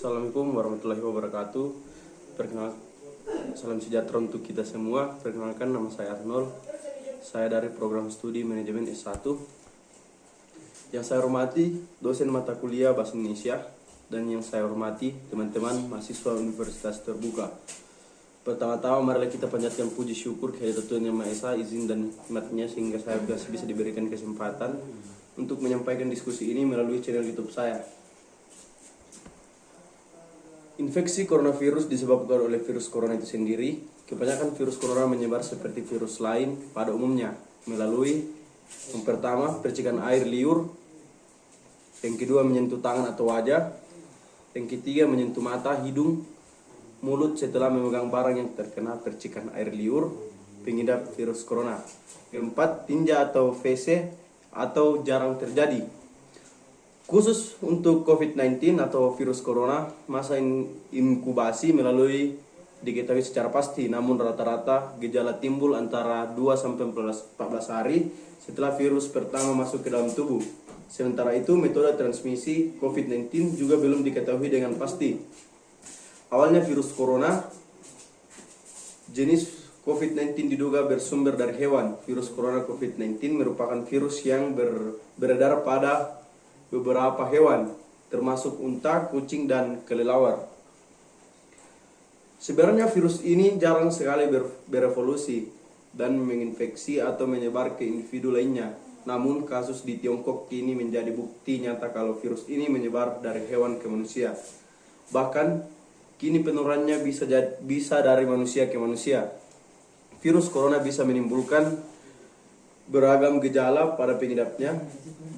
Assalamualaikum warahmatullahi wabarakatuh. Salam sejahtera untuk kita semua. Perkenalkan, nama saya Arnold. Saya dari program studi manajemen S1. Yang saya hormati dosen mata kuliah Bahasa Indonesia, dan yang saya hormati teman-teman mahasiswa Universitas Terbuka. Pertama-tama marilah kita panjatkan puji syukur kehadirat Tuhan Yang Maha Esa, izin dan nikmatnya sehingga saya bisa diberikan kesempatan untuk menyampaikan diskusi ini melalui channel YouTube saya. Infeksi coronavirus disebabkan oleh virus corona itu sendiri. Kebanyakan virus corona menyebar seperti virus lain pada umumnya melalui yang pertama percikan air liur, yang kedua menyentuh tangan atau wajah, yang ketiga menyentuh mata, hidung, mulut setelah memegang barang yang terkena percikan air liur pengidap virus corona. Keempat, tinja atau WC atau jarang terjadi. Khusus untuk COVID-19 atau virus corona, masa inkubasi melalui diketahui secara pasti, namun rata-rata gejala timbul antara 2-14 hari setelah virus pertama masuk ke dalam tubuh. Sementara itu, metode transmisi COVID-19 juga belum diketahui dengan pasti. Awalnya virus corona jenis COVID-19 diduga bersumber dari hewan. Virus corona COVID-19 merupakan virus yang beredar pada beberapa hewan, termasuk unta, kucing, dan kelelawar. Sebenarnya virus ini jarang sekali berevolusi dan menginfeksi atau menyebar ke individu lainnya. Namun kasus di Tiongkok kini menjadi bukti nyata kalau virus ini menyebar dari hewan ke manusia. Bahkan kini penularannya bisa dari manusia ke manusia. Virus corona bisa menimbulkan beragam gejala pada pengidapnya.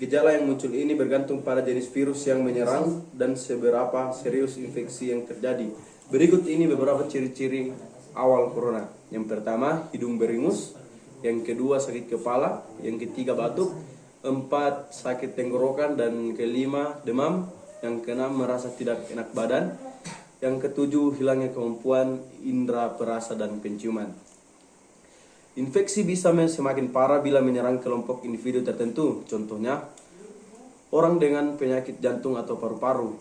Gejala yang muncul ini bergantung pada jenis virus yang menyerang dan seberapa serius infeksi yang terjadi. Berikut ini beberapa ciri-ciri awal corona. Yang pertama, hidung beringus. Yang kedua, sakit kepala. Yang ketiga, batuk. 4, sakit tenggorokan. Dan kelima, demam. Yang keenam, merasa tidak enak badan. Yang ketujuh, hilangnya kemampuan indera perasa dan penciuman. Infeksi bisa semakin parah bila menyerang kelompok individu tertentu. Contohnya, orang dengan penyakit jantung atau paru-paru,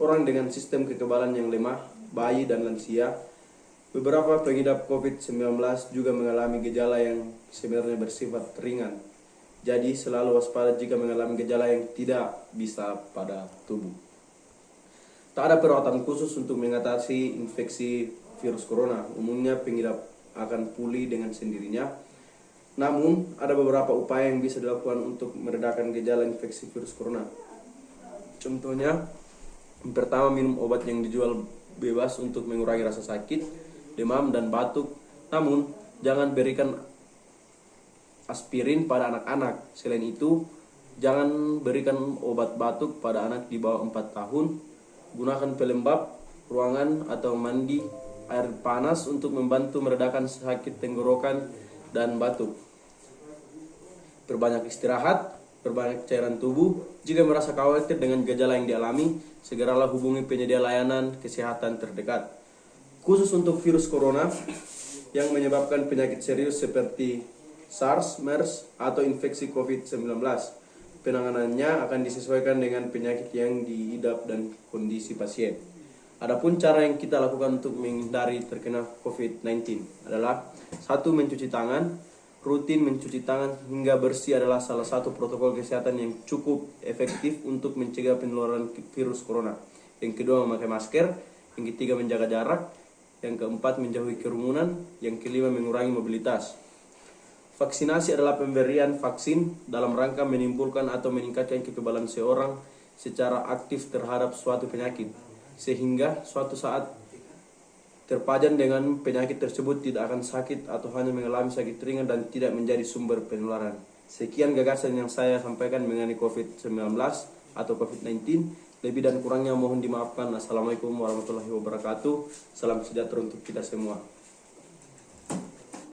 orang dengan sistem kekebalan yang lemah, bayi dan lansia. Beberapa pengidap COVID-19 juga mengalami gejala yang sebenarnya bersifat ringan. Jadi selalu waspada jika mengalami gejala yang tidak bisa pada tubuh. Tak ada perawatan khusus untuk mengatasi infeksi virus corona. Umumnya pengidap akan pulih dengan sendirinya. Namun, ada beberapa upaya yang bisa dilakukan untuk meredakan gejala infeksi virus corona. Contohnya, yang pertama, minum obat yang dijual bebas untuk mengurangi rasa sakit, demam, dan batuk. Namun, jangan berikan aspirin pada anak-anak. Selain itu, jangan berikan obat batuk pada anak di bawah 4 tahun. Gunakan pelembab ruangan atau mandi air panas untuk membantu meredakan sakit tenggorokan dan batuk. Perbanyak istirahat, perbanyak cairan tubuh. Jika merasa khawatir dengan gejala yang dialami, segeralah hubungi penyedia layanan kesehatan terdekat. Khusus untuk virus corona yang menyebabkan penyakit serius seperti SARS, MERS, atau infeksi COVID-19, penanganannya akan disesuaikan dengan penyakit yang diidap dan kondisi pasien. Adapun cara yang kita lakukan untuk menghindari terkena COVID-19 adalah 1. Mencuci tangan. Rutin mencuci tangan hingga bersih adalah salah satu protokol kesehatan yang cukup efektif untuk mencegah penularan virus corona. Yang kedua, memakai masker. Yang ketiga, menjaga jarak. Yang keempat, menjauhi kerumunan. Yang kelima, mengurangi mobilitas. Vaksinasi adalah pemberian vaksin dalam rangka menimbulkan atau meningkatkan kekebalan seorang secara aktif terhadap suatu penyakit, sehingga suatu saat terpajan dengan penyakit tersebut tidak akan sakit atau hanya mengalami sakit ringan dan tidak menjadi sumber penularan. Sekian gagasan yang saya sampaikan mengenai COVID-19 atau COVID-19. Lebih dan kurangnya mohon dimaafkan. Assalamualaikum warahmatullahi wabarakatuh. Salam sejahtera untuk kita semua.